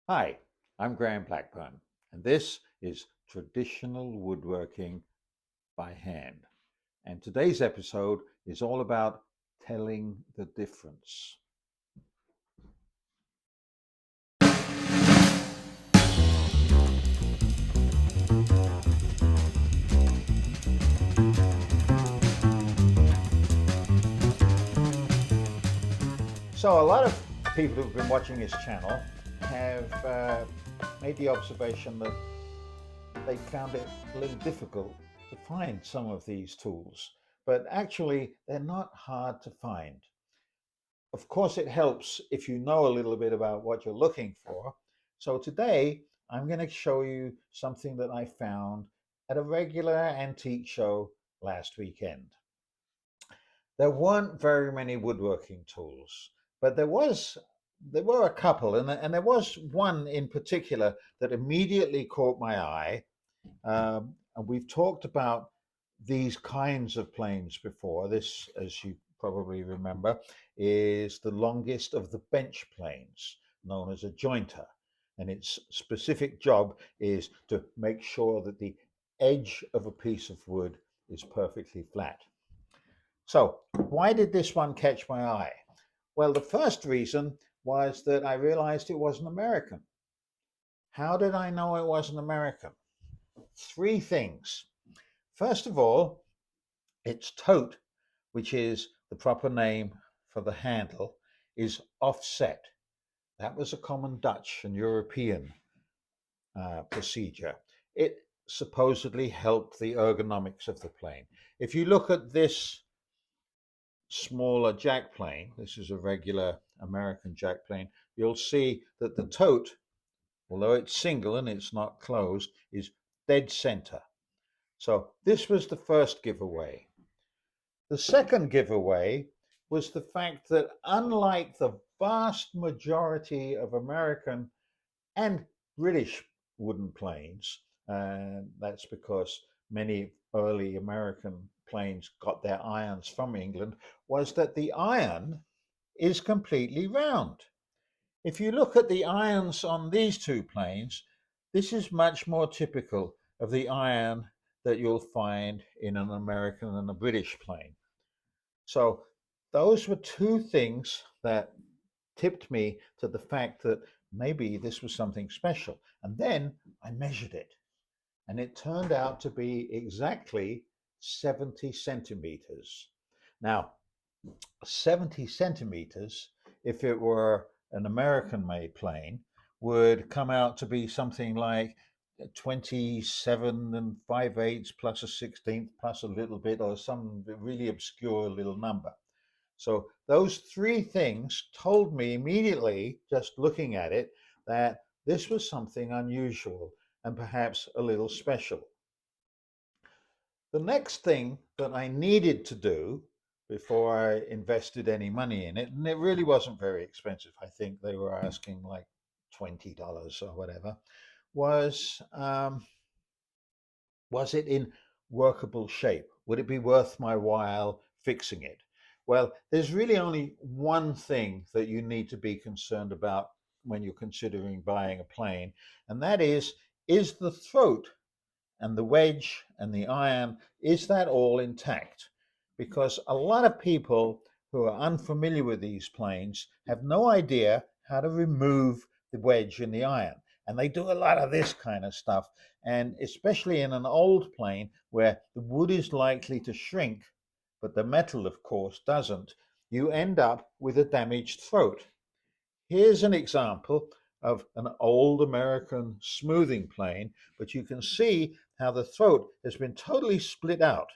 Hi, I'm Graham Blackburn, and this is Traditional Woodworking by Hand. And today's episode is all about telling the difference. So, a lot of people who've been watching this channel have made the observation that they found it a little difficult to find some of these tools, but actually, they're not hard to find. Of course, it helps if you know a little bit about what you're looking for. So today, I'm going to show you something that I found at a regular antique show last weekend. There weren't very many woodworking tools, but there were a couple, and there was one in particular that immediately caught my eye. And we've talked about these kinds of planes before. This, as you probably remember, is the longest of the bench planes, known as a jointer. And its specific job is to make sure that the edge of a piece of wood is perfectly flat. So, why did this one catch my eye? Well, the first reason was that I realized it wasn't American. How did I know it wasn't American? Three things. First of all, its tote, which is the proper name for the handle, is offset. That was a common Dutch and European procedure. It supposedly helped the ergonomics of the plane. If you look at this smaller jack plane, this is a regular American jack plane, you'll see that the tote, although it's single and it's not closed, is dead center. So this was the first giveaway. The second giveaway was the fact that, unlike the vast majority of American and British wooden planes, and that's because many early American planes got their irons from England, was that the iron is completely round. If you look at the irons on these two planes, this is much more typical of the iron that you'll find in an American and a British plane. So those were two things that tipped me to the fact that maybe this was something special. And then I measured it, and it turned out to be exactly 70 centimeters. Now, 70 centimeters, if it were an American made plane, would come out to be something like 27 and 5/8 plus a 16th plus a little bit, or some really obscure little number. So those three things told me immediately, just looking at it, that this was something unusual and perhaps a little special. The next thing that I needed to do before I invested any money in it, and it really wasn't very expensive, I think they were asking like $20 or whatever, was it in workable shape? Would it be worth my while fixing it? Well, there's really only one thing that you need to be concerned about when you're considering buying a plane, and that is the throat and the wedge and the iron, is that all intact? Because a lot of people who are unfamiliar with these planes have no idea how to remove the wedge and the iron. And they do a lot of this kind of stuff. And especially in an old plane where the wood is likely to shrink, but the metal, of course, doesn't, you end up with a damaged throat. Here's an example of an old American smoothing plane, but you can see how the throat has been totally split out.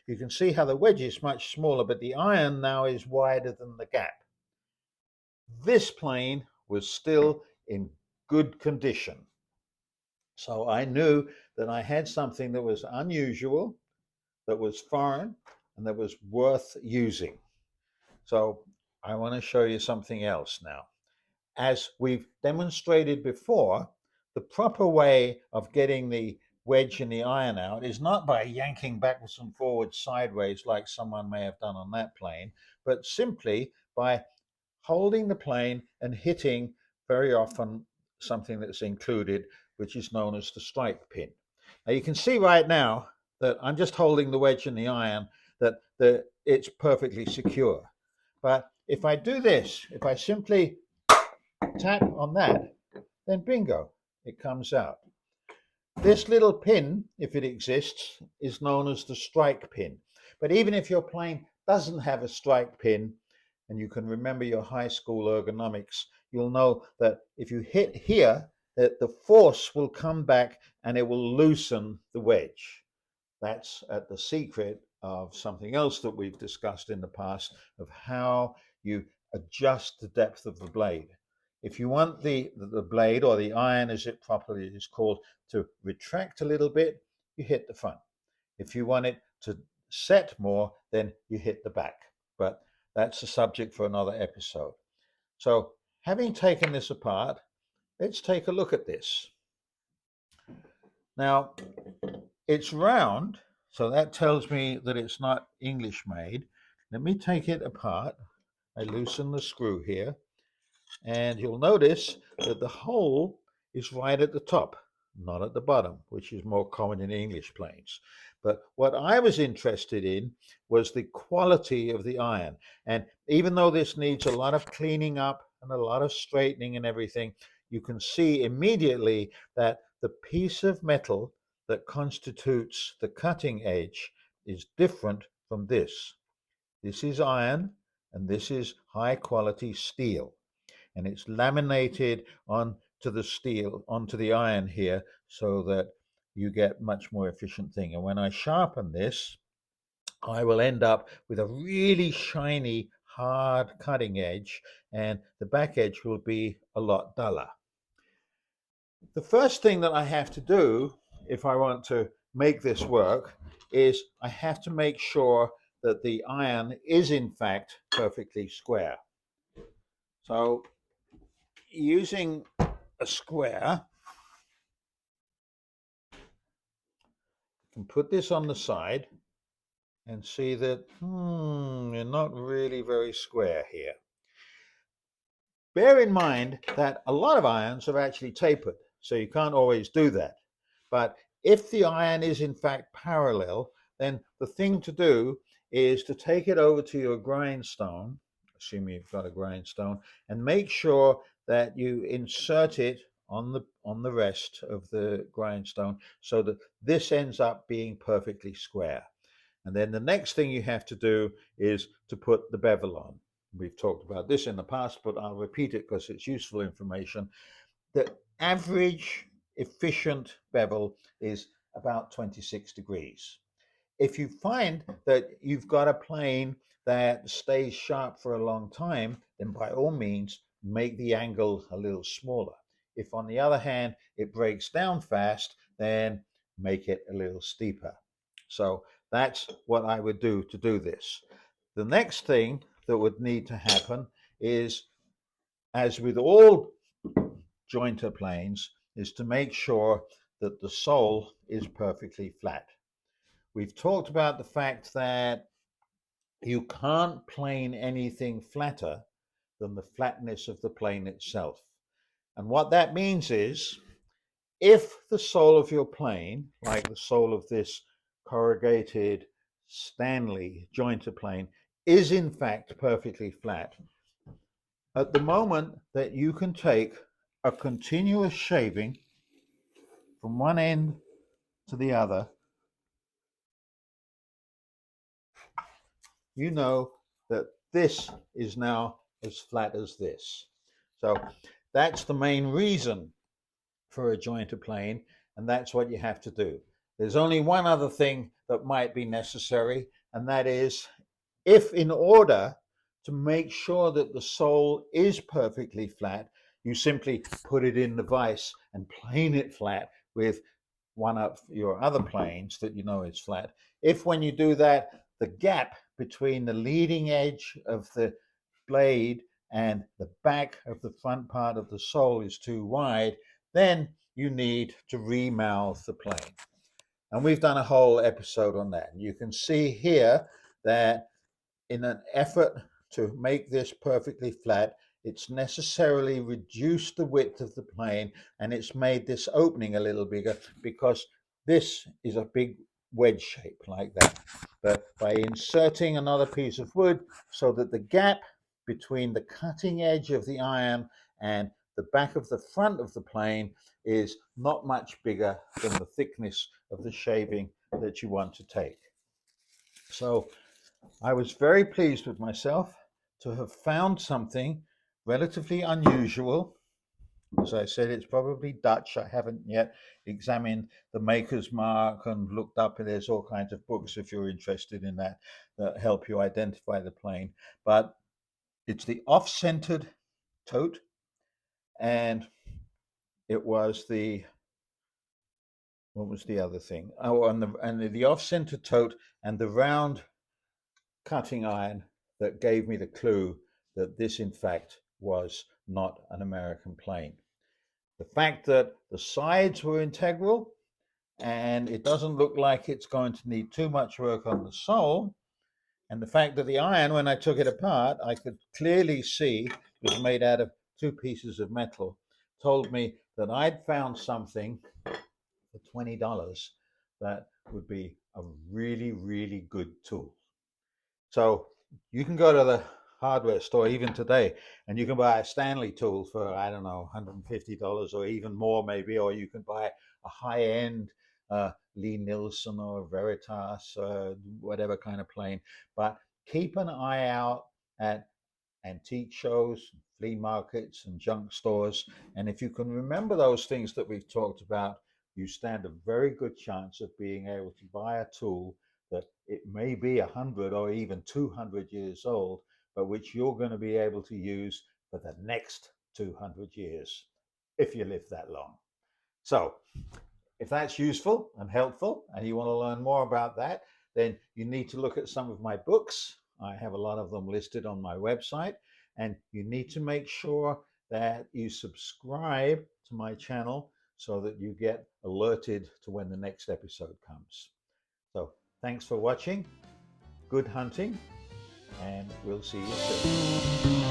You can see how the wedge is much smaller, but the iron now is wider than the gap. This plane was still in good condition. So I knew that I had something that was unusual, that was foreign, and that was worth using. So I want to show you something else now. As we've demonstrated before, the proper way of getting the wedge and the iron out is not by yanking backwards and forwards sideways like someone may have done on that plane, but simply by holding the plane and hitting very often something that's included, which is known as the strike pin. Now you can see right now that I'm just holding the wedge in the iron, that it's perfectly secure. But if I do this, if I simply tap on that, then bingo, it comes out. This little pin, if it exists, is known as the strike pin. But even if your plane doesn't have a strike pin, and you can remember your high school ergonomics, you'll know that if you hit here, that the force will come back and it will loosen the wedge. That's at the secret of something else that we've discussed in the past, of how you adjust the depth of the blade. If you want the blade, or the iron as it properly is called, to retract a little bit, you hit the front. If you want it to set more, then you hit the back. But that's a subject for another episode. So having taken this apart, let's take a look at this. Now, it's round, so that tells me that it's not English made. Let me take it apart. I loosen the screw here, and you'll notice that the hole is right at the top, not at the bottom, which is more common in English planes. But what I was interested in was the quality of the iron. And even though this needs a lot of cleaning up and a lot of straightening and everything, you can see immediately that the piece of metal that constitutes the cutting edge is different from this. This is iron, and this is high quality steel, and it's laminated onto the steel, onto the iron here, so that you get much more efficient thing. And when I sharpen this, I will end up with a really shiny, hard cutting edge, and the back edge will be a lot duller. The first thing that I have to do if I want to make this work is I have to make sure that the iron is in fact perfectly square. So using a square, you can put this on the side and see that you're not really very square here. Bear in mind that a lot of irons are actually tapered, so you can't always do that. But if the iron is in fact parallel, then the thing to do is to take it over to your grindstone, assuming you've got a grindstone, and make sure that you insert it on the rest of the grindstone so that this ends up being perfectly square. And then the next thing you have to do is to put the bevel on. We've talked about this in the past, but I'll repeat it because it's useful information. The average efficient bevel is about 26 degrees. If you find that you've got a plane that stays sharp for a long time, then by all means, make the angle a little smaller. If on the other hand, it breaks down fast, then make it a little steeper. So that's what I would do to do this. The next thing that would need to happen is, as with all jointer planes, is to make sure that the sole is perfectly flat. We've talked about the fact that you can't plane anything flatter than the flatness of the plane itself. And what that means is, if the sole of your plane, like the sole of this corrugated Stanley jointer plane, is in fact perfectly flat, at the moment that you can take a continuous shaving from one end to the other, you know that this is now as flat as this. So that's the main reason for a jointer plane, and that's what you have to do. There's only one other thing that might be necessary, and that is, if in order to make sure that the sole is perfectly flat, you simply put it in the vise and plane it flat with one of your other planes that you know is flat. If when you do that, the gap between the leading edge of the blade and the back of the front part of the sole is too wide, then you need to remouth the plane. And we've done a whole episode on that. You can see here that in an effort to make this perfectly flat, it's necessarily reduced the width of the plane, and it's made this opening a little bigger because this is a big wedge shape like that. But by inserting another piece of wood so that the gap between the cutting edge of the iron and the back of the front of the plane is not much bigger than the thickness of the shaving that you want to take. So I was very pleased with myself to have found something relatively unusual. As I said, it's probably Dutch. I haven't yet examined the maker's mark and looked up, and there's all kinds of books if you're interested in that that help you identify the plane. But it's the off-centered tote, and it was the, what was the other thing? Oh, and the off-center tote and the round cutting iron that gave me the clue that this, in fact, was not an American plane. The fact that the sides were integral and it doesn't look like it's going to need too much work on the sole, and the fact that the iron, when I took it apart, I could clearly see it was made out of two pieces of metal, told me that I'd found something for $20 that would be a really, really good tool. So you can go to the hardware store even today and you can buy a Stanley tool for, I don't know, $150 or even more maybe, or you can buy a high-end Lee Nielsen or Veritas, whatever kind of plane. But keep an eye out at antique shows, flea markets, and junk stores. And if you can remember those things that we've talked about, you stand a very good chance of being able to buy a tool that it may be 100 or even 200 years old, but which you're going to be able to use for the next 200 years, if you live that long. So if that's useful and helpful and you want to learn more about that, then you need to look at some of my books. I have a lot of them listed on my website, and you need to make sure that you subscribe to my channel so that you get alerted to when the next episode comes. So thanks for watching, good hunting, and we'll see you soon.